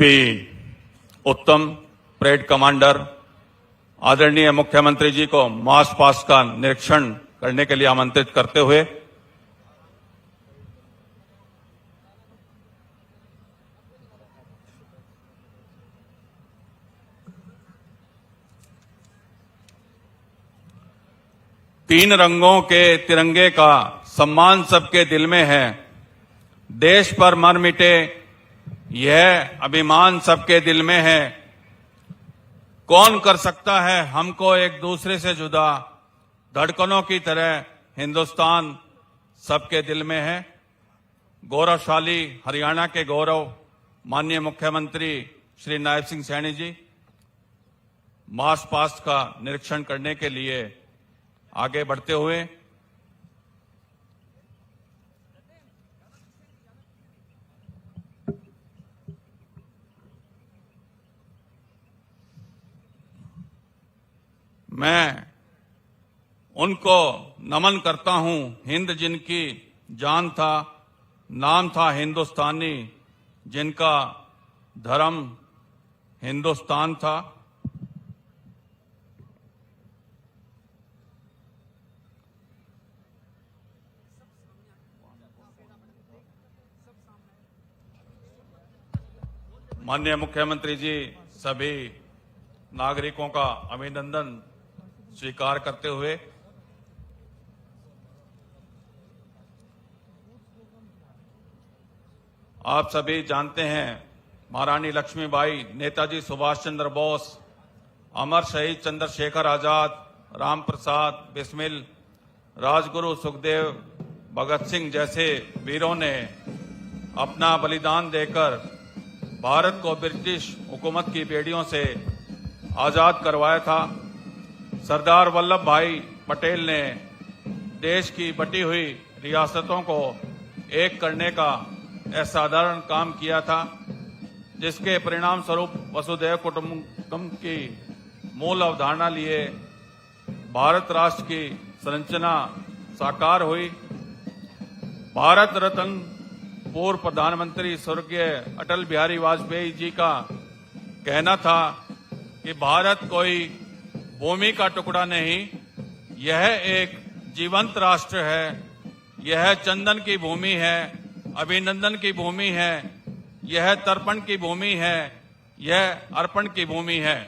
DSP उत्तम, parade commander, आदरणीय मुख्यमंत्री जी को मार्च पास्ट का निरीक्षण करने के लिए आमंत्रित करते हुए तीन रंगों के तिरंगे का सम्मान सबके दिल में है, देश पर मर मिटे यह अभिमान सबके दिल में है। कौन कर सकता है हमको एक दूसरे से जुदा, धड़कनों की तरह हिंदुस्तान सबके दिल में है। गौरवशाली हरियाणा के गौरव माननीय मुख्यमंत्री श्री नायब सिंह सैनी जी मार्च पास्ट का निरीक्षण करने के लिए आगे बढ़ते हुए मैं उनको नमन करता हूं, हिंद जिनकी जान था, नाम था हिंदुस्तानी, जिनका धर्म हिंदुस्तान था। माननीय मुख्यमंत्री जी सभी नागरिकों का अभिनंदन स्वीकार करते हुए आप सभी जानते हैं महारानी लक्ष्मीबाई, नेताजी सुभाष चंद्र बोस, अमर शहीद चंद्रशेखर आजाद, राम प्रसाद बिस्मिल, राजगुरु सुखदेव, भगत सिंह जैसे वीरों ने अपना बलिदान देकर भारत को ब्रिटिश हुकूमत की बेड़ियों से आजाद करवाया था। सरदार वल्लभ भाई पटेल ने देश की बटी हुई रियासतों को एक करने का असाधारण काम किया था, जिसके परिणाम स्वरूप वसुधैव कुटुंबकम की मूल अवधारणा लिए भारत राष्ट्र की संरचना साकार हुई। भारत रत्न पूर्व प्रधानमंत्री स्वर्गीय अटल बिहारी वाजपेयी जी का कहना था कि भारत कोई भूमि का टुकड़ा नहीं, यह एक जीवंत राष्ट्र है, यह चंदन की भूमि है, अभिनंदन की भूमि है, यह तर्पण की भूमि है, यह अर्पण की भूमि है।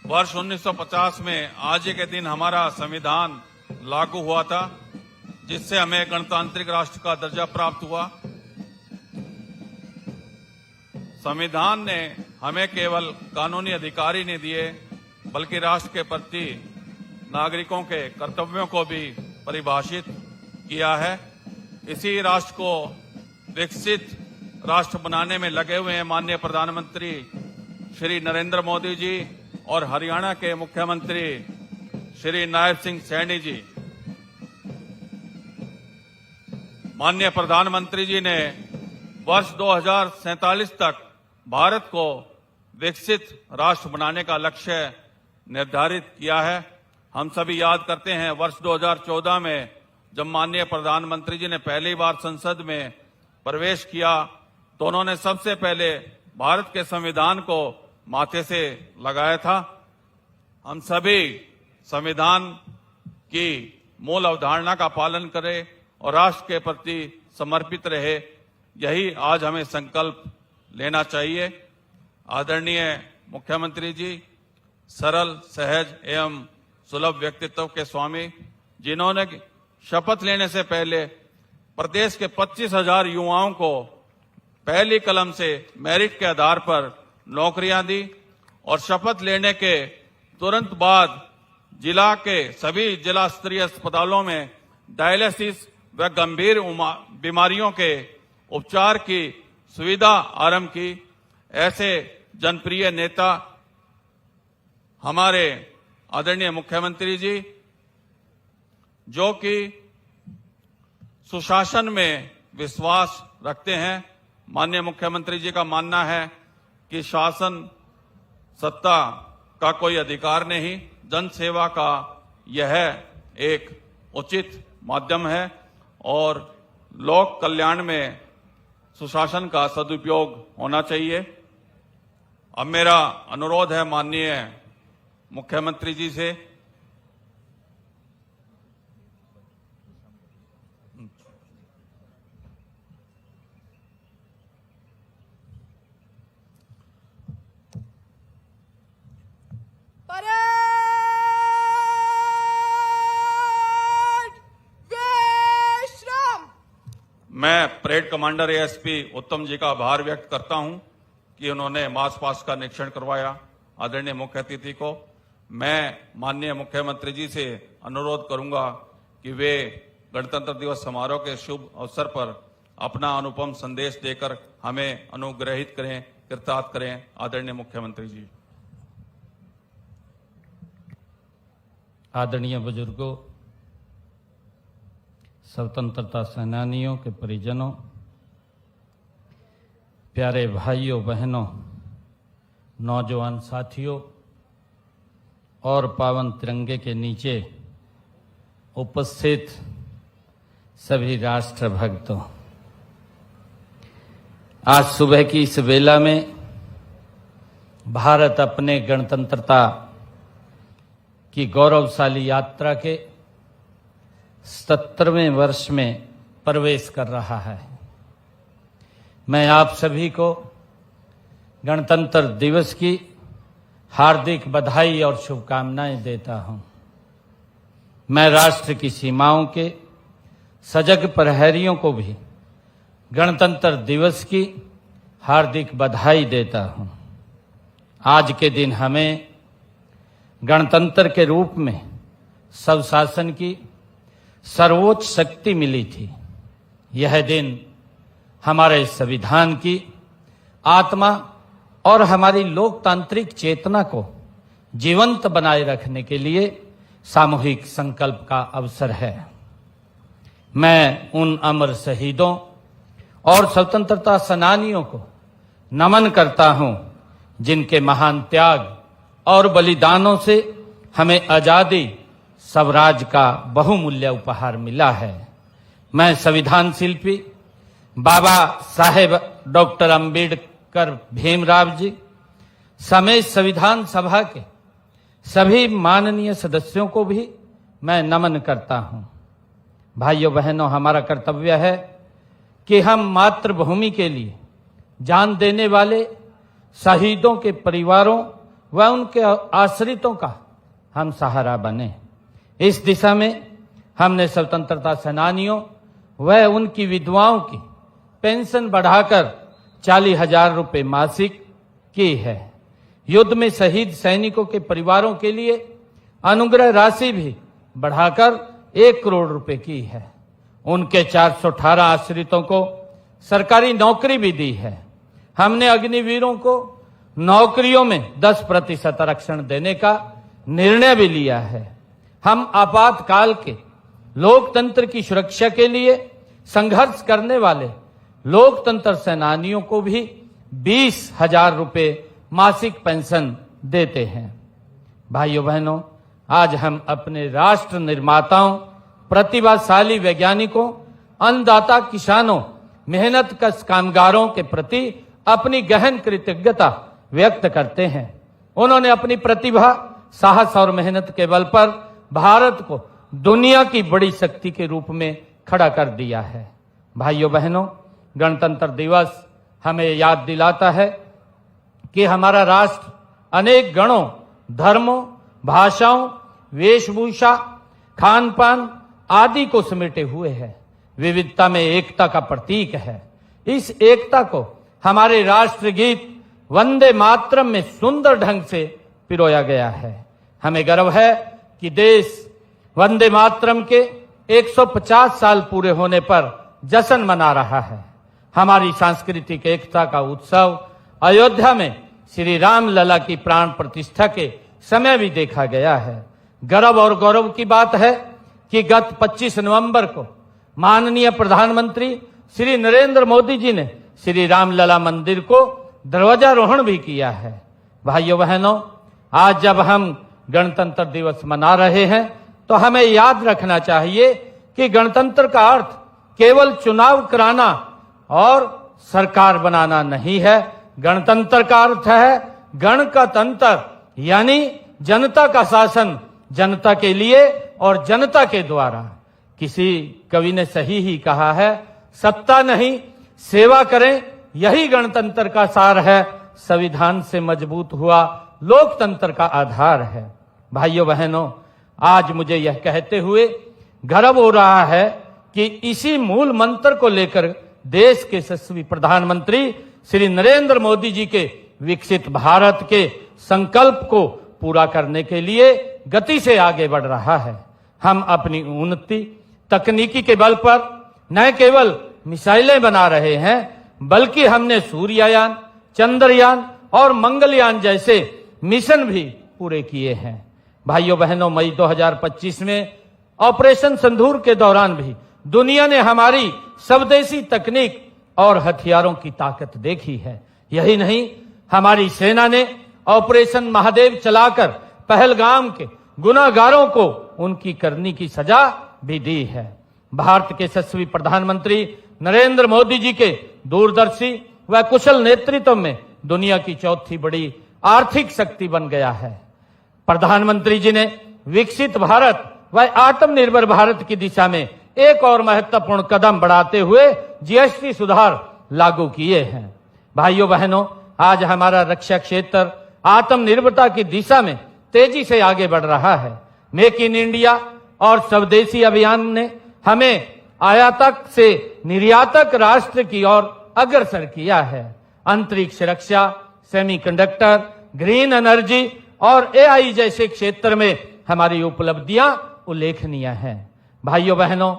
वर्ष 1950 में आज के दिन हमारा संविधान लागू हुआ था, जिससे हमें गणतांत्रिक राष्ट्र का दर्जा प्राप्त हुआ। संविधान ने हमें केवल कानूनी अधिकार ही नहीं दिए, बल्कि राष्ट्र के प्रति नागरिकों के कर्तव्यों को भी परिभाषित किया है। इसी राष्ट्र को विकसित राष्ट्र बनाने में लगे हुए हैं माननीय प्रधानमंत्री श्री नरेंद्र मोदी जी और हरियाणा के मुख्यमंत्री श्री नायब सिंह सैनी जी। माननीय प्रधानमंत्री जी ने वर्ष 2047 तक भारत को विकसित राष्ट्र बनाने का लक्ष्य निर्धारित किया है। हम सभी याद करते हैं वर्ष 2014 में जब माननीय प्रधानमंत्री जी ने पहली बार संसद में प्रवेश किया तो उन्होंने सबसे पहले भारत के संविधान को माथे से लगाया था। हम सभी संविधान की मूल अवधारणा का पालन करें और राष्ट्र के प्रति समर्पित रहे, यही आज हमें संकल्प लेना चाहिए। आदरणीय मुख्यमंत्री जी सरल, सहज एवं सुलभ व्यक्तित्व के स्वामी, जिन्होंने शपथ लेने से पहले प्रदेश के 25,000 युवाओं को पहली कलम से मेरिट के आधार पर नौकरियां दी और शपथ लेने के तुरंत बाद जिला के सभी जिला स्तरीय अस्पतालों में डायलिसिस व गंभीर बीमारियों के उपचार की सुविधा आरंभ की। ऐसे जनप्रिय नेता हमारे आदरणीय मुख्यमंत्री जी, जो कि सुशासन में विश्वास रखते हैं। माननीय मुख्यमंत्री जी का मानना है कि शासन सत्ता का कोई अधिकार नहीं, जन सेवा का यह एक उचित माध्यम है और लोक कल्याण में सुशासन का सदुपयोग होना चाहिए। अब मेरा अनुरोध है माननीय मुख्यमंत्री जी से मैं परेड कमांडर एएसपी उत्तम जी का आभार व्यक्त करता हूं कि उन्होंने मार्च पास्ट का निरीक्षण करवाया। आदरणीय मुख्य अतिथि को मैं माननीय मुख्यमंत्री जी से अनुरोध करूंगा कि वे गणतंत्र दिवस समारोह के शुभ अवसर पर अपना अनुपम संदेश देकर हमें अनुग्रहित करें, कृतार्थ करें। आदरणीय मुख्यमंत्री जी। आदरणीय बुजुर्गों, स्वतंत्रता सेनानियों के परिजनों, प्यारे भाइयों बहनों, नौजवान साथियों और पावन तिरंगे के नीचे उपस्थित सभी राष्ट्र भक्तों, आज सुबह की इस बेला में भारत अपने गणतंत्रता की गौरवशाली यात्रा के 77वें वर्ष में प्रवेश कर रहा है। मैं आप सभी को गणतंत्र दिवस की हार्दिक बधाई और शुभकामनाएं देता हूं। मैं राष्ट्र की सीमाओं के सजग प्रहरियों को भी गणतंत्र दिवस की हार्दिक बधाई देता हूं। आज के दिन हमें गणतंत्र के रूप में स्वशासन की सर्वोच्च शक्ति मिली थी। यह दिन हमारे संविधान की आत्मा और हमारी लोकतांत्रिक चेतना को जीवंत बनाए रखने के लिए सामूहिक संकल्प का अवसर है। मैं उन अमर शहीदों और स्वतंत्रता सेनानियों को नमन करता हूं जिनके महान त्याग और बलिदानों से हमें आजादी स्वराज का बहुमूल्य उपहार मिला है। मैं संविधान शिल्पी बाबा साहेब डॉक्टर अंबेडकर भीमराव जी समेत संविधान सभा के सभी माननीय सदस्यों को भी मैं नमन करता हूं। भाइयों बहनों, हमारा कर्तव्य है कि हम मातृभूमि के लिए जान देने वाले शहीदों के परिवारों व उनके आश्रितों का हम सहारा बने। इस दिशा में हमने स्वतंत्रता सेनानियों व उनकी विधवाओं की पेंशन बढ़ाकर 40,000 रुपये मासिक की है। युद्ध में शहीद सैनिकों के परिवारों के लिए अनुग्रह राशि भी बढ़ाकर 1 करोड़ रुपए की है। उनके 418 आश्रितों को सरकारी नौकरी भी दी है। हमने अग्निवीरों को नौकरियों में 10% आरक्षण देने का निर्णय भी लिया है। हम आपातकाल के लोकतंत्र की सुरक्षा के लिए संघर्ष करने वाले लोकतंत्र सेनानियों को भी 20,000 रुपये मासिक पेंशन देते हैं। भाइयों बहनों, आज हम अपने राष्ट्र निर्माताओं, प्रतिभाशाली वैज्ञानिकों, अन्नदाता किसानों, मेहनतकश कामगारों के प्रति अपनी गहन कृतज्ञता व्यक्त करते हैं। उन्होंने अपनी प्रतिभा, साहस और मेहनत के बल पर भारत को दुनिया की बड़ी शक्ति के रूप में खड़ा कर दिया है। भाइयों बहनों, गणतंत्र दिवस हमें याद दिलाता है कि हमारा राष्ट्र अनेक गणों, धर्मों, भाषाओं, वेशभूषा, खान पान आदि को समेटे हुए है। विविधता में एकता का प्रतीक है। इस एकता को हमारे राष्ट्रगीत वंदे मातरम में सुंदर ढंग से पिरोया गया है। हमें गर्व है कि देश वंदे मातरम के 150 साल पूरे होने पर जश्न मना रहा है। हमारी सांस्कृतिक एकता का उत्सव अयोध्या में श्री राम लला की प्राण प्रतिष्ठा के समय भी देखा गया है। गर्व और गौरव की बात है कि गत 25 नवंबर को माननीय प्रधानमंत्री श्री नरेंद्र मोदी जी ने श्री रामलला मंदिर को ध्वजारोहण भी किया है। भाइयों बहनों, आज जब हम गणतंत्र दिवस मना रहे हैं तो हमें याद रखना चाहिए कि गणतंत्र का अर्थ केवल चुनाव कराना और सरकार बनाना नहीं है। गणतंत्र का अर्थ है गण का तंत्र, यानी जनता का शासन जनता के लिए और जनता के द्वारा। किसी कवि ने सही ही कहा है, सत्ता नहीं सेवा करें, यही गणतंत्र का सार है। संविधान से मजबूत हुआ लोकतंत्र का आधार है। भाइयों बहनों, आज मुझे यह कहते हुए गर्व हो रहा है कि इसी मूल मंत्र को लेकर देश के यशस्वी प्रधानमंत्री श्री नरेंद्र मोदी जी के विकसित भारत के संकल्प को पूरा करने के लिए गति से आगे बढ़ रहा है। हम अपनी उन्नति तकनीकी के बल पर न केवल मिसाइलें बना रहे हैं, बल्कि हमने सूर्ययान, चंद्रयान और मंगलयान जैसे मिशन भी पूरे किए हैं। भाइयों बहनों, मई 2025 में ऑपरेशन सिंदूर के दौरान भी दुनिया ने हमारी स्वदेशी तकनीक और हथियारों की ताकत देखी है। यही नहीं, हमारी सेना ने ऑपरेशन महादेव चलाकर पहलगाम के गुनाहगारों को उनकी करनी की सजा भी दी है। भारत के यशस्वी प्रधानमंत्री नरेंद्र मोदी जी के दूरदर्शी व कुशल नेतृत्व में दुनिया की चौथी बड़ी आर्थिक शक्ति बन गया है। प्रधानमंत्री जी ने विकसित भारत व आत्मनिर्भर भारत की दिशा में एक और महत्वपूर्ण कदम बढ़ाते हुए जीएसटी सुधार लागू किए हैं। भाइयों बहनों, आज हमारा रक्षा क्षेत्र आत्मनिर्भरता की दिशा में तेजी से आगे बढ़ रहा है। मेक इन इंडिया और स्वदेशी अभियान ने हमें आयातक से निर्यातक राष्ट्र की ओर अग्रसर किया है। अंतरिक्ष रक्षा, सेमीकंडक्टर, ग्रीन एनर्जी और एआई जैसे क्षेत्र में हमारी उपलब्धियां उल्लेखनीय हैं। भाइयों बहनों,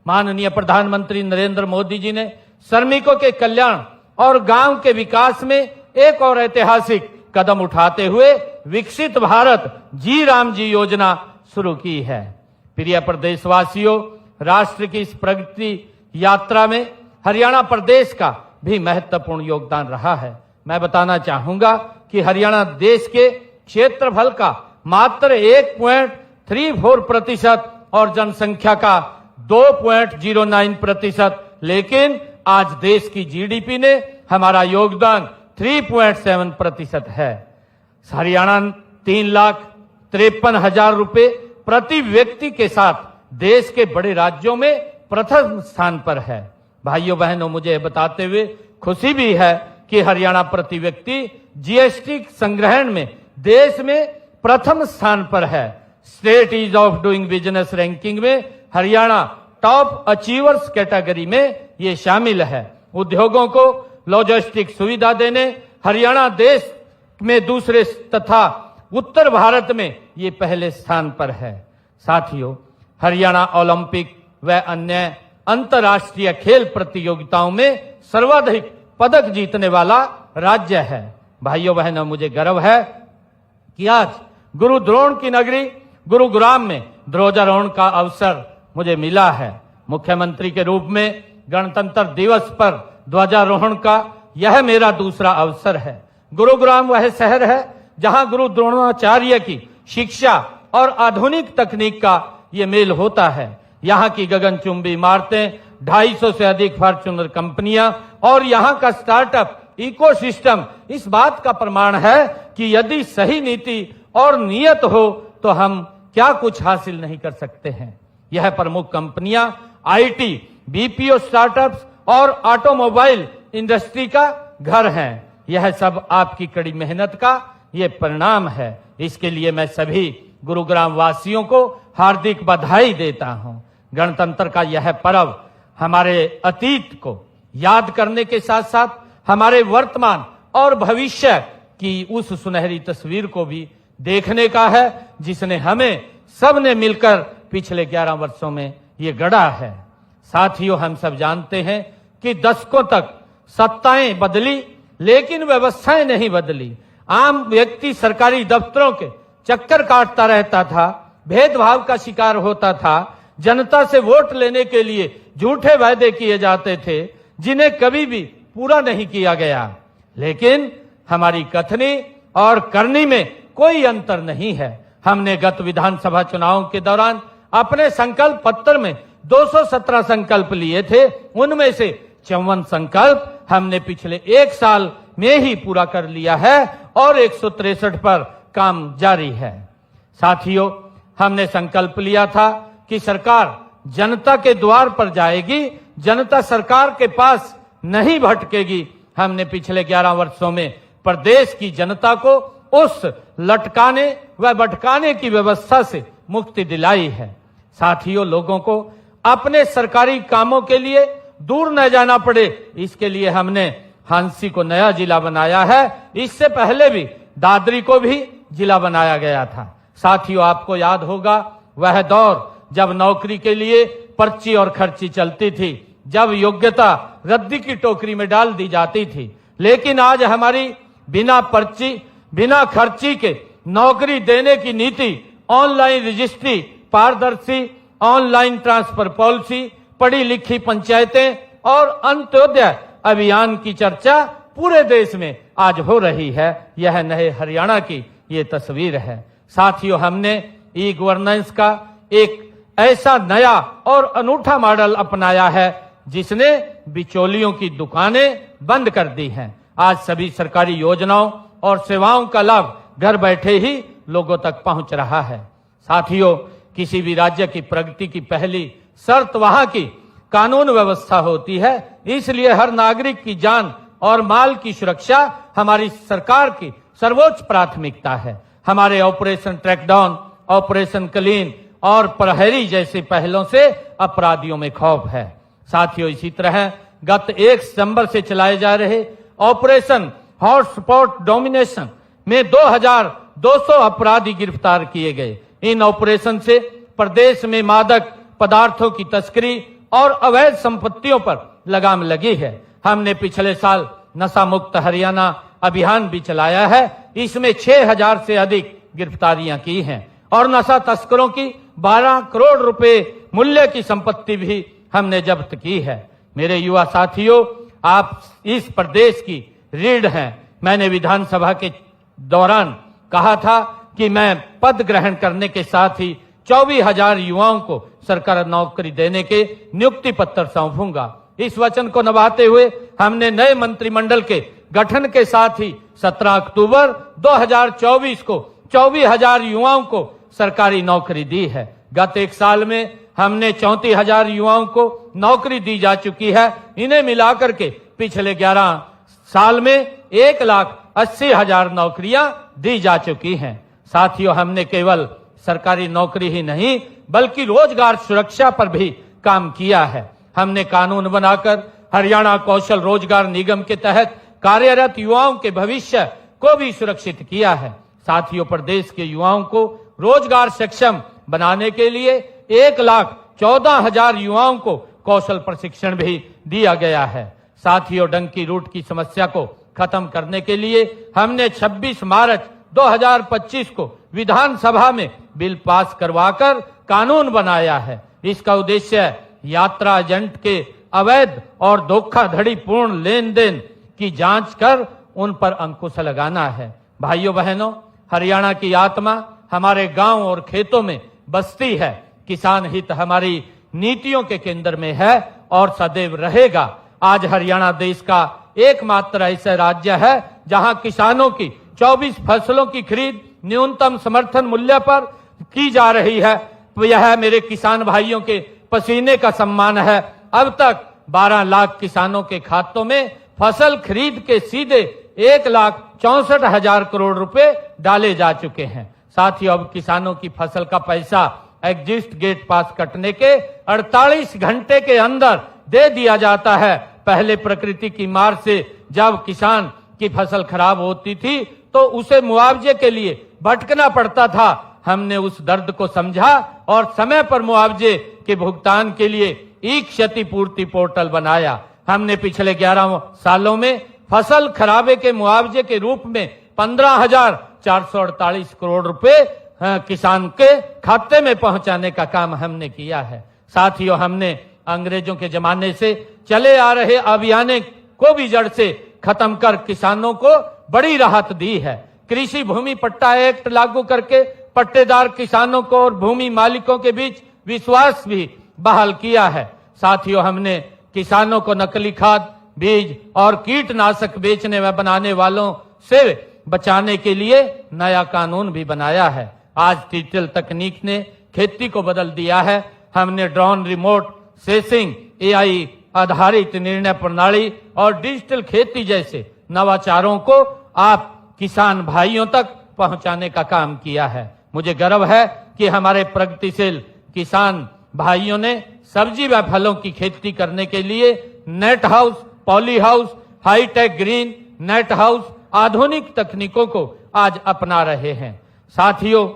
माननीय प्रधानमंत्री नरेंद्र मोदी जी ने श्रमिकों के कल्याण और गांव के विकास में एक और ऐतिहासिक कदम उठाते हुए विकसित भारत जी राम जी योजना शुरू की है। प्रिय प्रदेशवासियों, राष्ट्र की इस प्रगति यात्रा में हरियाणा प्रदेश का भी महत्वपूर्ण योगदान रहा है। मैं बताना चाहूंगा कि हरियाणा देश के क्षेत्रफल का मात्र 1.34% और जनसंख्या का 2.09%, लेकिन आज देश की जीडीपी ने हमारा योगदान 3.7% है। हरियाणा 3,53,000 रुपए प्रति व्यक्ति के साथ देश के बड़े राज्यों में प्रथम स्थान पर है। भाइयों बहनों, मुझे बताते हुए खुशी भी है कि हरियाणा प्रति व्यक्ति जीएसटी संग्रहण में देश में प्रथम स्थान पर है। State ease of doing business ranking में हरियाणा टॉप अचीवर्स कैटेगरी में ये शामिल है। उद्योगों को लॉजिस्टिक सुविधा देने हरियाणा देश में दूसरे तथा उत्तर भारत में ये पहले स्थान पर है। साथियों, हरियाणा ओलंपिक व अन्य अंतर्राष्ट्रीय खेल प्रतियोगिताओं में सर्वाधिक पदक जीतने वाला राज्य है। भाइयों बहनों, मुझे गर्व है कि आज गुरु द्रोण की नगरी गुरुग्राम में ध्वजारोहण का अवसर मुझे मिला है। मुख्यमंत्री के रूप में गणतंत्र दिवस पर ध्वजारोहण का यह मेरा दूसरा अवसर है। गुरुग्राम वह शहर है जहां गुरु द्रोणाचार्य की शिक्षा और आधुनिक तकनीक का ये मेल होता है। यहाँ की गगनचुंबी इमारतें, 250 से अधिक फॉर्च्यूनर कंपनियां और यहाँ का स्टार्टअप इकोसिस्टम इस बात का प्रमाण है कि यदि सही नीति और नियत हो तो हम क्या कुछ हासिल नहीं कर सकते हैं। यह प्रमुख कंपनियां आईटी, बीपीओ स्टार्टअप्स और ऑटोमोबाइल इंडस्ट्री का घर हैं। यह सब आपकी कड़ी मेहनत का ये परिणाम है। इसके लिए मैं सभी गुरुग्राम वासियों को हार्दिक बधाई देता हूं। गणतंत्र का यह पर्व हमारे अतीत को याद करने के साथ साथ हमारे वर्तमान और भविष्य की उस सुनहरी तस्वीर को भी देखने का है जिसने हमें सबने मिलकर पिछले 11 वर्षों में ये गढ़ा है। साथियों, हम सब जानते हैं कि दशकों तक सत्ताएं बदली लेकिन व्यवस्थाएं नहीं बदली। आम व्यक्ति सरकारी दफ्तरों के चक्कर काटता रहता था, भेदभाव का शिकार होता था, जनता से वोट लेने के लिए झूठे वायदे किए जाते थे जिन्हें कभी भी पूरा नहीं किया गया। लेकिन हमारी कथनी और करनी में कोई अंतर नहीं है। हमने गत विधानसभा चुनावों के दौरान अपने संकल्प पत्र में 217 संकल्प लिए थे। उनमें से 54 संकल्प हमने पिछले 1 साल में ही पूरा कर लिया है और 163 पर काम जारी है। साथियों, हमने संकल्प लिया था कि सरकार जनता के द्वार पर जाएगी, जनता सरकार के पास नहीं भटकेगी। हमने पिछले 11 वर्षों में प्रदेश की जनता को उस लटकाने व भटकाने की व्यवस्था से मुक्ति दिलाई है। साथियों, लोगों को अपने सरकारी कामों के लिए दूर न जाना पड़े, इसके लिए हमने हांसी को नया जिला बनाया है। इससे पहले भी दादरी को भी जिला बनाया गया था। साथियों, आपको याद होगा वह दौर जब नौकरी के लिए पर्ची और खर्ची चलती थी, जब योग्यता रद्दी की टोकरी में डाल दी जाती थी। लेकिन आज हमारी बिना पर्ची बिना खर्ची के नौकरी देने की नीति, ऑनलाइन रजिस्ट्री, पारदर्शी ऑनलाइन ट्रांसफर पॉलिसी, पढ़ी लिखी पंचायतें और अंत्योदय अभियान की चर्चा पूरे देश में आज हो रही है। यह नए हरियाणा की ये तस्वीर है। साथियों, हमने ई गवर्नेंस का एक ऐसा नया और अनूठा मॉडल अपनाया है जिसने बिचौलियों की दुकानें बंद कर दी हैं। आज सभी सरकारी योजनाओं और सेवाओं का लाभ घर बैठे ही लोगों तक पहुंच रहा है। साथियों, किसी भी राज्य की प्रगति की पहली शर्त वहां की कानून व्यवस्था होती है। इसलिए हर नागरिक की जान और माल की सुरक्षा हमारी सरकार की सर्वोच्च प्राथमिकता है। हमारे ऑपरेशन ट्रैकडाउन, ऑपरेशन क्लीन और प्रहरी जैसे पहलों से अपराधियों में खौफ है। साथियों, इसी तरह गत 1 सितंबर से चलाए जा रहे ऑपरेशन हॉटस्पॉट डोमिनेशन में 2200 अपराधी गिरफ्तार किए गए। इन ऑपरेशन से प्रदेश में मादक पदार्थों की तस्करी और अवैध संपत्तियों पर लगाम लगी है। हमने पिछले साल नशा मुक्त हरियाणा अभियान भी चलाया है। इसमें 6000 से अधिक गिरफ्तारियां की हैं और नशा तस्करों की 12 करोड़ रुपए मूल्य की संपत्ति भी हमने जब्त की है। मेरे युवा साथियों, आप इस प्रदेश की रीढ़ हैं। मैंने विधानसभा के दौरान कहा था कि मैं पद ग्रहण करने के साथ ही 24,000 युवाओं को सरकारी नौकरी देने के नियुक्ति पत्र सौंपूंगा। इस वचन को निभाते हुए हमने नए मंत्रिमंडल के गठन के साथ ही 17 अक्टूबर 2024 को 24,000 युवाओं को सरकारी नौकरी दी है। गत 1 साल में हमने 34,000 युवाओं को नौकरी दी जा चुकी है। इन्हें मिलाकर के पिछले 11 साल में 1,80,000 नौकरियां दी जा चुकी हैं। साथियों, हमने केवल सरकारी नौकरी ही नहीं बल्कि रोजगार सुरक्षा पर भी काम किया है। हमने कानून बनाकर हरियाणा कौशल रोजगार निगम के तहत कार्यरत युवाओं के भविष्य को भी सुरक्षित किया है। साथियों, प्रदेश के युवाओं को रोजगार सक्षम बनाने के लिए 1,14,000 युवाओं को कौशल प्रशिक्षण भी दिया गया है। साथियों, डंकी रूट की समस्या को खत्म करने के लिए हमने 26 मार्च 2025 को विधानसभा में बिल पास करवाकर कानून बनाया है। इसका उद्देश्य यात्रा एजेंट के अवैध और धोखाधड़ी पूर्ण लेन देन की जांच कर उन पर अंकुश लगाना है। भाइयों बहनों, हरियाणा की आत्मा हमारे गांव और खेतों में बसती है। किसान हित हमारी नीतियों के केंद्र में है और सदैव रहेगा। आज हरियाणा देश का एकमात्र ऐसा राज्य है जहां किसानों की 24 फसलों की खरीद न्यूनतम समर्थन मूल्य पर की जा रही है। तो यह मेरे किसान भाइयों के पसीने का सम्मान है। अब तक 12 लाख किसानों के खातों में फसल खरीद के सीधे 1,64,000 करोड़ रुपए डाले जा चुके हैं। साथियों, अब किसानों की फसल का पैसा एग्जिट गेट पास कटने के 48 घंटे के अंदर दे दिया जाता है। पहले प्रकृति की मार से जब किसान की फसल खराब होती थी तो उसे मुआवजे के लिए भटकना पड़ता था। हमने उस दर्द को समझा और समय पर मुआवजे के भुगतान के लिए ई क्षतिपूर्ति पोर्टल बनाया। हमने पिछले 11 सालों में फसल खराबे के मुआवजे के रूप में 15,448 करोड़ रुपए किसान के खाते में पहुंचाने का काम हमने किया है। साथियों, हमने अंग्रेजों के जमाने से चले आ रहे अभियान को भी जड़ से खत्म कर किसानों को बड़ी राहत दी है। कृषि भूमि पट्टा एक्ट लागू करके पट्टेदार किसानों को और भूमि मालिकों के बीच विश्वास भी बहाल किया है। साथियों, हमने किसानों को नकली खाद, बीज और कीटनाशक बेचने व बनाने वालों से बचाने के लिए नया कानून भी बनाया है। आज डिजिटल तकनीक ने खेती को बदल दिया है। हमने ड्रोन, रिमोट सेंसिंग, एआई आधारित निर्णय प्रणाली और डिजिटल खेती जैसे नवाचारों को आप किसान भाइयों तक पहुंचाने का काम किया है। मुझे गर्व है कि हमारे प्रगतिशील किसान भाइयों ने सब्जी व फलों की खेती करने के लिए net house, poly house, hi tech green net house आधुनिक तकनीकों को आज अपना रहे हैं। साथियों,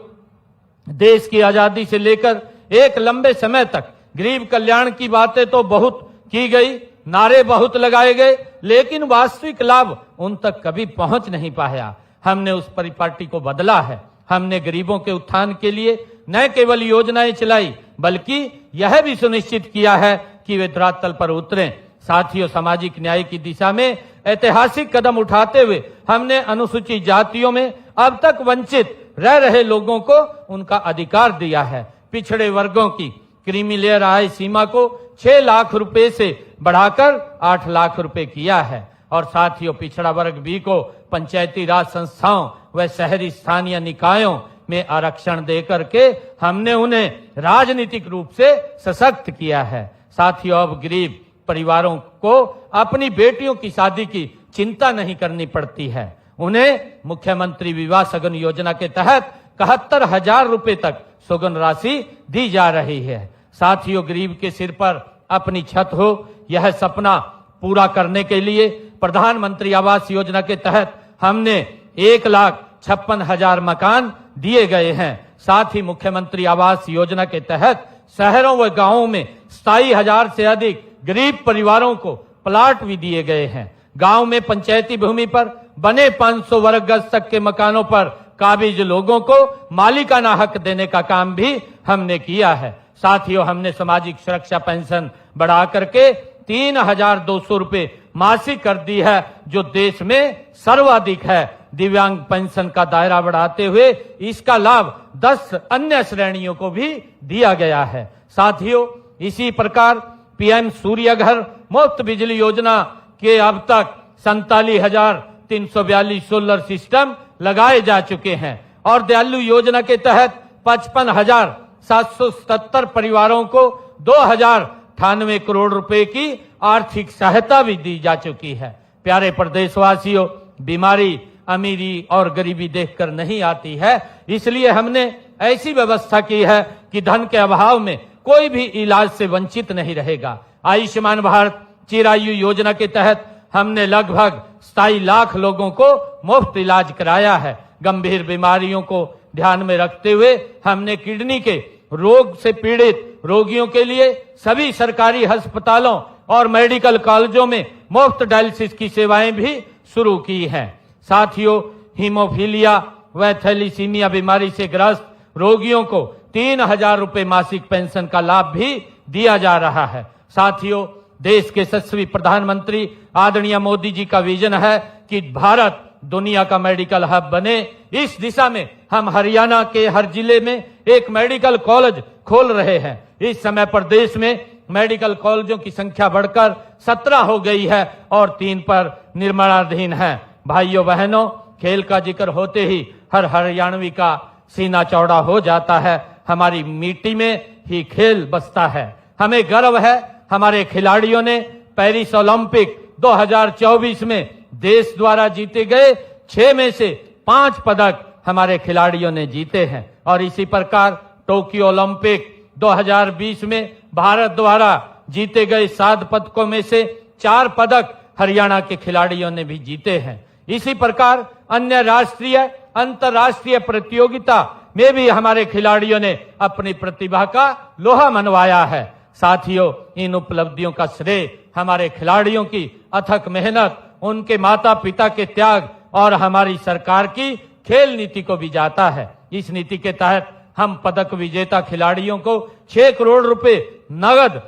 देश की आजादी से लेकर एक लंबे समय तक गरीब कल्याण की बातें तो बहुत की गई, नारे बहुत लगाए गए, लेकिन वास्तविक लाभ उन तक कभी पहुंच नहीं पाया। हमने उस परिपाटी को बदला है। हमने गरीबों के उत्थान के लिए न केवल योजनाएं चलाई, बल्कि यह भी सुनिश्चित किया है कि वे धरातल पर उतरें। साथियों, सामाजिक न्याय की दिशा में ऐतिहासिक कदम उठाते हुए हमने अनुसूचित जातियों में अब तक वंचित रह रहे लोगों को उनका अधिकार दिया है। पिछड़े वर्गों की क्रीमी लेयर आय सीमा को 6 लाख रुपए से बढ़ाकर 8 लाख रुपए किया है। और साथियों, पिछड़ा वर्ग बी को पंचायती राज संस्थाओं व शहरी स्थानीय निकायों में आरक्षण देकर के हमने उन्हें राजनीतिक रूप से सशक्त किया है। साथियों, अब गरीब परिवारों को अपनी बेटियों की शादी की चिंता नहीं करनी पड़ती है। उन्हें मुख्यमंत्री विवाह सगन योजना के तहत 71,000 रुपए तक सुगन राशि दी जा रही है। साथियों, गरीब के सिर पर अपनी छत हो, यह सपना पूरा करने के लिए प्रधानमंत्री आवास योजना के तहत हमने 1,56,000 मकान दिए गए हैं। साथ ही मुख्यमंत्री आवास योजना के तहत शहरों व गांवों में 27,000 से अधिक गरीब परिवारों को प्लाट भी दिए गए हैं। गांव में पंचायती भूमि पर बने 500 वर्ग गज तक के मकानों पर काबिज लोगों को मालिकाना हक देने का काम भी हमने किया है। साथियों, हमने सामाजिक सुरक्षा पेंशन बढ़ा करके 3,200 रुपए मासिक कर दी है, जो देश में सर्वाधिक है। दिव्यांग पेंशन का दायरा बढ़ाते हुए इसका लाभ 10 अन्य श्रेणियों को भी दिया गया है। साथियों, इसी प्रकार पीएम सूर्य घर मुफ्त बिजली योजना के अब तक 47,342 सोलर सिस्टम लगाए जा चुके हैं और दयालु योजना के तहत 55,777 परिवारों को 2,098 करोड़ रुपए की आर्थिक सहायता भी दी जा चुकी है। प्यारे प्रदेशवासियों, बीमारी अमीरी और गरीबी देखकर नहीं आती है, इसलिए हमने ऐसी व्यवस्था की है कि धन के अभाव में कोई भी इलाज से वंचित नहीं रहेगा। आयुष्मान भारत चिरायु योजना के तहत हमने लगभग 27 लाख लोगों को मुफ्त इलाज कराया है। गंभीर बीमारियों को ध्यान में रखते हुए हमने किडनी के रोग से पीड़ित रोगियों के लिए सभी सरकारी अस्पतालों और मेडिकल कॉलेजों में मुफ्त डायलिसिस की सेवाएं भी शुरू की हैं। साथियों, हीमोफीलिया व थैलीसीमिया बीमारी से ग्रस्त रोगियों को 3,000 रुपए मासिक पेंशन का लाभ भी दिया जा रहा है। साथियों, देश के यशस्वी प्रधानमंत्री आदरणीय मोदी जी का विजन है कि भारत दुनिया का मेडिकल हब बने। इस दिशा में हम हरियाणा के हर जिले में एक मेडिकल कॉलेज खोल रहे हैं। इस समय पर देश में मेडिकल कॉलेजों की संख्या बढ़कर 17 हो गई है और 3 पर निर्माणाधीन है। भाइयों बहनों, खेल का जिक्र होते ही हर हरियाणवी का सीना चौड़ा हो जाता है। हमारी मिट्टी में ही खेल बसता है। हमें गर्व है, हमारे खिलाड़ियों ने पेरिस ओलंपिक 2024 में देश द्वारा जीते गए 6 में से 5 पदक हमारे खिलाड़ियों ने जीते हैं। और इसी प्रकार टोक्यो ओलंपिक 2020 में भारत द्वारा जीते गए 7 पदकों में से 4 पदक हरियाणा के खिलाड़ियों ने भी जीते हैं। इसी प्रकार अन्य राष्ट्रीय अंतर्राष्ट्रीय प्रतियोगिता में भी हमारे खिलाड़ियों ने अपनी प्रतिभा का लोहा मनवाया है। साथियों, इन उपलब्धियों का श्रेय हमारे खिलाड़ियों की अथक मेहनत, उनके माता पिता के त्याग और हमारी सरकार की खेल नीति को भी जाता है। इस नीति के तहत हम पदक विजेता खिलाड़ियों को 6 करोड़ रुपए नगद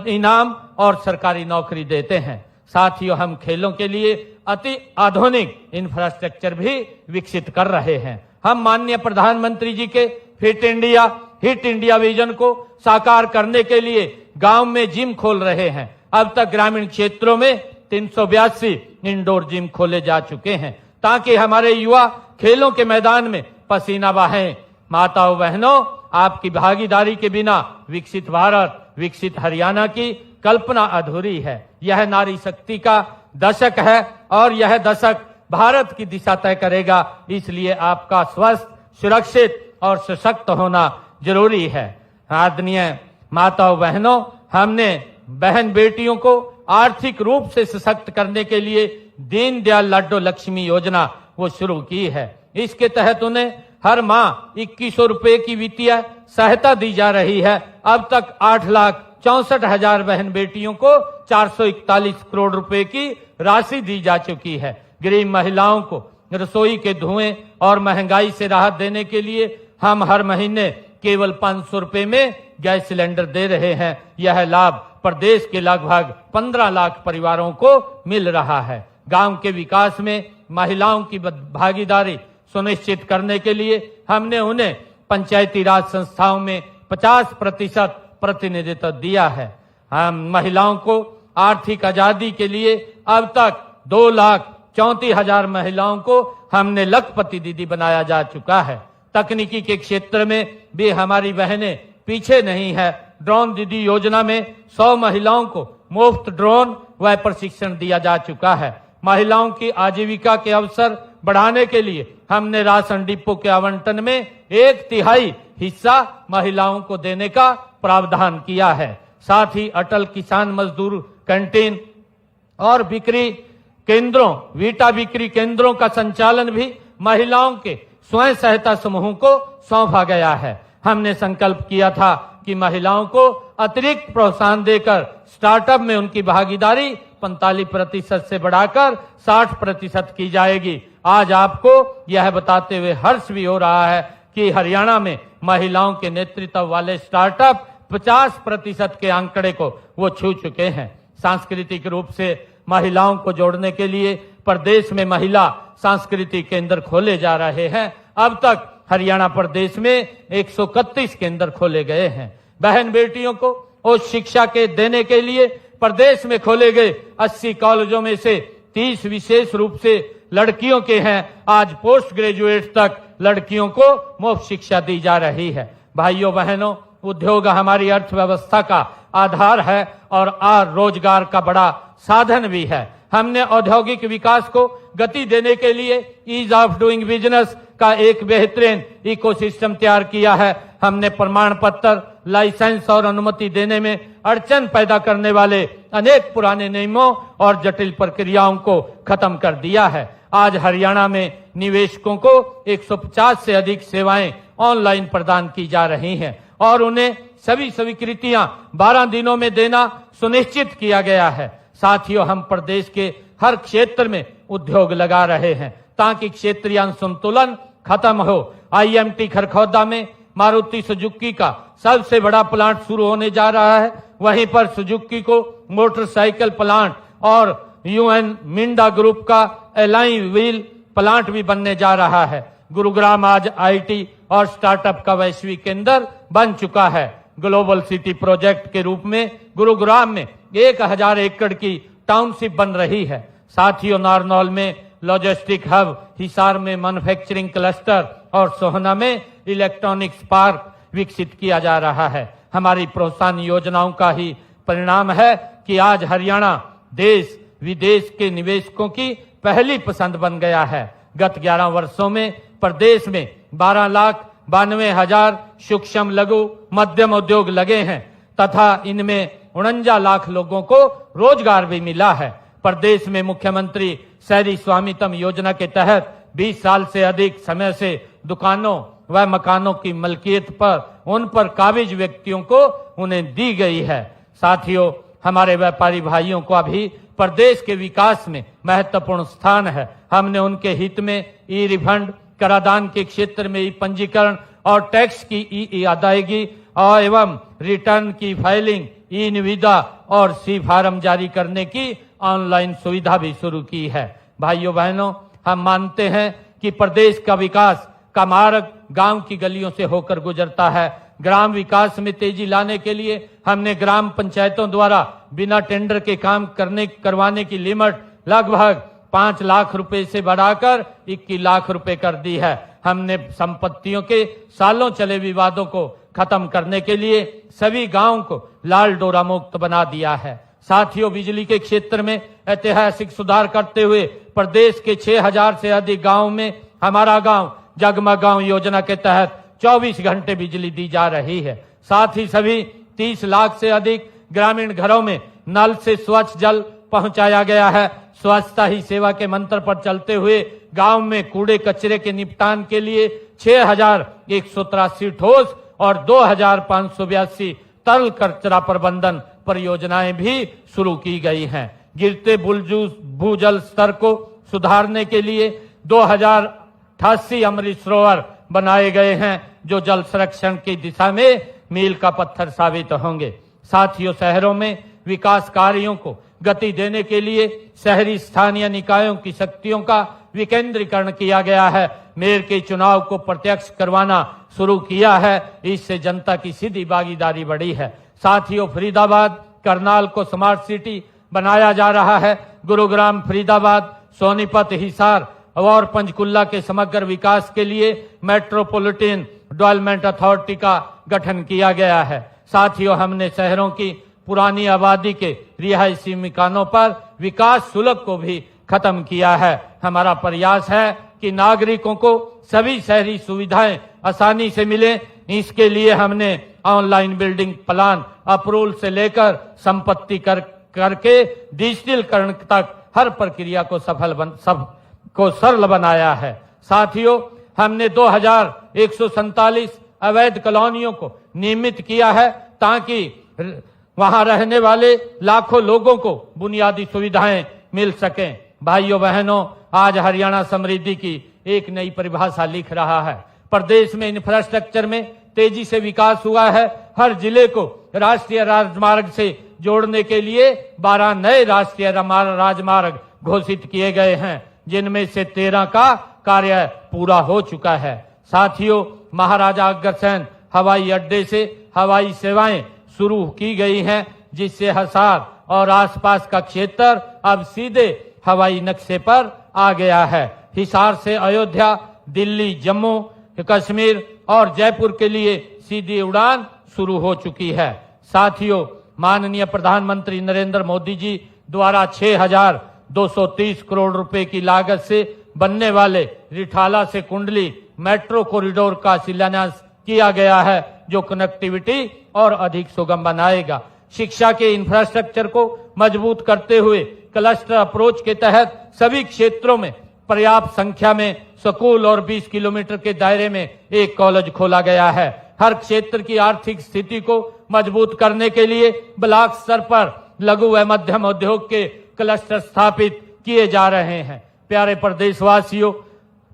इनाम और सरकारी नौकरी देते हैं। साथियों, हम खेलों के लिए अति आधुनिक इंफ्रास्ट्रक्चर भी विकसित कर रहे हैं। हम माननीय प्रधानमंत्री जी के फिट इंडिया विजन को साकार करने के लिए गांव में जिम खोल रहे हैं। अब तक ग्रामीण क्षेत्रों में 382 इंडोर जिम खोले जा चुके हैं ताकि हमारे युवा खेलों के मैदान में पसीना बहाएं। माताओं बहनों, आपकी भागीदारी के बिना विकसित भारत, विकसित हरियाणा की कल्पना अधूरी है। यह नारी शक्ति का दशक है और यह दशक भारत की दिशा तय करेगा। इसलिए आपका स्वस्थ, सुरक्षित और सशक्त होना जरूरी है। आदरणीय माताओं बहनों, हमने बहन बेटियों को आर्थिक रूप से सशक्त करने के लिए दीनदयाल लाडो लक्ष्मी योजना वो शुरू की है। इसके तहत उन्हें हर माह 2100 रुपए की वित्तीय सहायता दी जा रही है। अब तक 8,64,000 बहन बेटियों को 441 करोड़ रुपए की राशि दी जा चुकी है। गरीब महिलाओं को रसोई के धुएं और महंगाई से राहत देने के लिए हम हर महीने केवल 500 रुपए में गैस सिलेंडर दे रहे हैं। यह लाभ प्रदेश के लगभग 15 लाख परिवारों को मिल रहा है। गांव के विकास में महिलाओं की भागीदारी सुनिश्चित करने के लिए हमने उन्हें पंचायती राज संस्थाओं में 50% प्रतिनिधित्व दिया है। हम महिलाओं को आर्थिक आजादी के लिए अब तक 2,34,000 महिलाओं को हमने लखपति दीदी बनाया जा चुका है। तकनीकी के क्षेत्र में भी हमारी बहनें पीछे नहीं है। ड्रोन दीदी योजना में 100 महिलाओं को मुफ्त ड्रोन व प्रशिक्षण दिया जा चुका है। महिलाओं की आजीविका के अवसर बढ़ाने के लिए हमने राशन डिपो के आवंटन में 1/3 हिस्सा महिलाओं को देने का प्रावधान किया है। साथ ही अटल किसान मजदूर कैंटीन और बिक्री केंद्रों, वीटा बिक्री केंद्रों का संचालन भी महिलाओं के स्वयं सहायता समूहों को सौंपा गया है। हमने संकल्प किया था कि महिलाओं को अतिरिक्त प्रोत्साहन देकर स्टार्टअप में उनकी भागीदारी 45% से बढ़ाकर 60% की जाएगी। आज आपको यह बताते हुए हर्ष भी हो रहा है कि हरियाणा में महिलाओं के नेतृत्व वाले स्टार्टअप 50% के आंकड़े को वो छू चुके हैं। सांस्कृतिक रूप से महिलाओं को जोड़ने के लिए प्रदेश में महिला सांस्कृतिक केंद्र खोले जा रहे हैं। अब तक हरियाणा प्रदेश में 131 केंद्र खोले गए हैं। बहन बेटियों को उच्च शिक्षा के देने के लिए प्रदेश में खोले गए 80 कॉलेजों में से 30 विशेष रूप से लड़कियों के हैं। आज पोस्ट ग्रेजुएट तक लड़कियों को मुफ्त शिक्षा दी जा रही है। भाइयों बहनों, उद्योग हमारी अर्थव्यवस्था का आधार है और रोजगार का बड़ा साधन भी है। हमने औद्योगिक विकास को गति देने के लिए ईज ऑफ डूइंग बिजनेस का एक बेहतरीन इकोसिस्टम तैयार किया है। हमने प्रमाण पत्र, लाइसेंस और अनुमति देने में अड़चन पैदा करने वाले अनेक पुराने नियमों और जटिल प्रक्रियाओं को खत्म कर दिया है। आज हरियाणा में निवेशकों को 150 से अधिक सेवाएं ऑनलाइन प्रदान की जा रही हैं और उन्हें सभी स्वीकृतियां 12 दिनों में देना सुनिश्चित किया गया है। साथियों, हम प्रदेश के हर क्षेत्र में उद्योग लगा रहे हैं ताकि क्षेत्रीय असंतुलन खत्म हो। IMT खरखौदा में मारुति सुजुकी का सबसे बड़ा प्लांट शुरू होने जा रहा है। वहीं पर सुजुकी को मोटरसाइकिल प्लांट और UN मिंडा ग्रुप का एलाई व्हील प्लांट भी बनने जा रहा है। गुरुग्राम आज IT और स्टार्टअप का वैश्विक केंद्र बन चुका है। ग्लोबल सिटी प्रोजेक्ट के रूप में गुरुग्राम में 1000 एकड़ की टाउनशिप बन रही है। साथियों, नारनौल में लॉजिस्टिक हब, हिसार में मैन्युफैक्चरिंग क्लस्टर और सोहना में इलेक्ट्रॉनिक्स पार्क विकसित किया जा रहा है। हमारी प्रोत्साहन योजनाओं का ही परिणाम है कि आज हरियाणा देश विदेश के निवेशकों की पहली पसंद बन गया है। गत 11 वर्षों में प्रदेश में 12,92,000 सूक्ष्म लघु मध्यम उद्योग लगे हैं तथा इनमें 49 लाख लोगों को रोजगार भी मिला है। प्रदेश में मुख्यमंत्री शहरी स्वामित्व योजना के तहत 20 साल से अधिक समय से दुकानों व मकानों की मलकियत पर उन पर काबिज व्यक्तियों को उन्हें दी गई है। साथियों, हमारे व्यापारी भाइयों को अभी प्रदेश के विकास में महत्वपूर्ण स्थान है। हमने उनके हित में ई रिफंड, करादान के क्षेत्र में ई पंजीकरण और टैक्स की ई अदायगी और एवं रिटर्न की फाइलिंग, ई निविदा और सी फार्म जारी करने की ऑनलाइन सुविधा भी शुरू की है। भाइयों बहनों, हम मानते हैं कि प्रदेश का विकास का मार्ग गांव की गलियों से होकर गुजरता है। ग्राम विकास में तेजी लाने के लिए हमने ग्राम पंचायतों द्वारा बिना टेंडर के काम करवाने की लिमिट लगभग 5 लाख रुपए से बढ़ाकर 21 लाख रुपए कर दी है। हमने संपत्तियों के सालों चले विवादों को खत्म करने के लिए सभी गांवों को लाल डोरा मुक्त बना दिया है। साथियों, बिजली के क्षेत्र में ऐतिहासिक सुधार करते हुए प्रदेश के 6000 से अधिक गांवों में हमारा गांव जगमग गांव योजना के तहत 24 घंटे बिजली दी जा रही है। साथ ही सभी 30 लाख से अधिक ग्रामीण घरों में नल से स्वच्छ जल पहुंचाया गया है। स्वच्छता ही सेवा के मंत्र पर चलते हुए गांव में कूड़े कचरे के निपटान के लिए 6183 ठोस और 2582 तरल कचरा प्रबंधन परियोजनाएं भी शुरू की गई हैं। गिरते भूजल स्तर को सुधारने के लिए 2088 अमृत सरोवर बनाए गए हैं, जो जल संरक्षण की दिशा में मील का पत्थर साबित होंगे। साथियों, शहरों में विकास कार्यों को गति देने के लिए शहरी स्थानीय निकायों की शक्तियों का विकेंद्रीकरण किया गया है। मेयर के चुनाव को प्रत्यक्ष करवाना शुरू किया है। इससे जनता की सीधी भागीदारी बढ़ी है। साथियों, फरीदाबाद करनाल को स्मार्ट सिटी बनाया जा रहा है। गुरुग्राम, फरीदाबाद, सोनीपत, हिसार और पंचकुला के समग्र विकास के लिए मेट्रोपॉलिटन डेवलपमेंट अथॉरिटी का गठन किया गया है। साथियों, हमने शहरों की पुरानी आबादी के रिहायशी मकानों पर विकास शुल्क को भी खत्म किया है। हमारा प्रयास है कि नागरिकों को सभी शहरी सुविधाएं आसानी से मिले। इसके लिए हमने ऑनलाइन बिल्डिंग प्लान अप्रूवल से लेकर संपत्ति करके डिजिटलीकरण तक हर प्रक्रिया को सरल बनाया है। साथियों, हमने 2147 अवैध कॉलोनियों को नियमित किया है ताकि वहां रहने वाले लाखों लोगों को बुनियादी सुविधाएं मिल सकें। भाइयों बहनों, आज हरियाणा समृद्धि की एक नई परिभाषा लिख रहा है। प्रदेश में इंफ्रास्ट्रक्चर में तेजी से विकास हुआ है। हर जिले को राष्ट्रीय राजमार्ग से जोड़ने के लिए 12 नए राष्ट्रीय राजमार्ग घोषित किए गए हैं, जिनमें से 13 का कार्य पूरा हो चुका है। साथियों, महाराजा अग्रसेन हवाई अड्डे से हवाई सेवाएं शुरू की गई हैं, जिससे हिसार और आसपास का क्षेत्र अब सीधे हवाई नक्शे पर आ गया है। हिसार से अयोध्या, दिल्ली, जम्मू कश्मीर और जयपुर के लिए सीधी उड़ान शुरू हो चुकी है। साथियों, माननीय प्रधानमंत्री नरेंद्र मोदी जी द्वारा 6230 करोड़ रुपए की लागत से बनने वाले रिठाला से कुंडली मेट्रो कॉरिडोर का शिलान्यास किया गया है, जो कनेक्टिविटी और अधिक सुगम बनाएगा। शिक्षा के इंफ्रास्ट्रक्चर को मजबूत करते हुए क्लस्टर अप्रोच के तहत सभी क्षेत्रों में पर्याप्त संख्या में स्कूल और 20 किलोमीटर के दायरे में एक कॉलेज खोला गया है। हर क्षेत्र की आर्थिक स्थिति को मजबूत करने के लिए ब्लॉक स्तर पर लघु व मध्यम उद्योग के क्लस्टर स्थापित किए जा रहे हैं। प्यारे प्रदेशवासियों,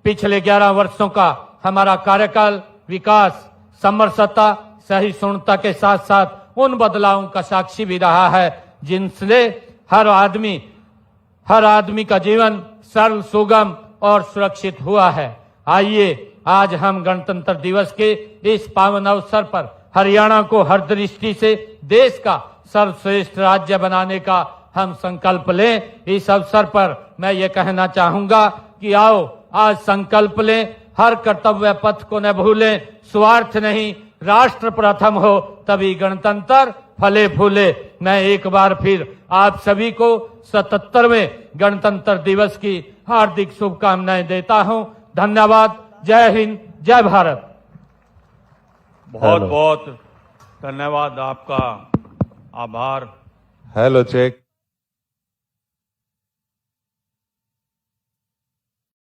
पिछले 11 वर्षों का हमारा कार्यकाल विकास, समरसता, सहिष्णुता के साथ साथ उन बदलावों का साक्षी भी रहा है, जिनसे हर आदमी का जीवन सरल, सुगम और सुरक्षित हुआ है। आइए आज हम गणतंत्र दिवस के इस पावन अवसर पर हरियाणा को हर दृष्टि से देश का सर्वश्रेष्ठ राज्य बनाने का हम संकल्प लें। इस अवसर पर मैं ये कहना चाहूंगा कि आओ आज संकल्प लें, हर कर्तव्य पथ को न भूलें, स्वार्थ नहीं, राष्ट्र प्रथम हो, तभी गणतंत्र फले फूले। मैं एक बार फिर आप सभी को 77वें गणतंत्र दिवस की हार्दिक शुभकामनाएं देता हूं। धन्यवाद। जय हिंद, जय भारत। बहुत बहुत धन्यवाद, आपका आभार। Hello check.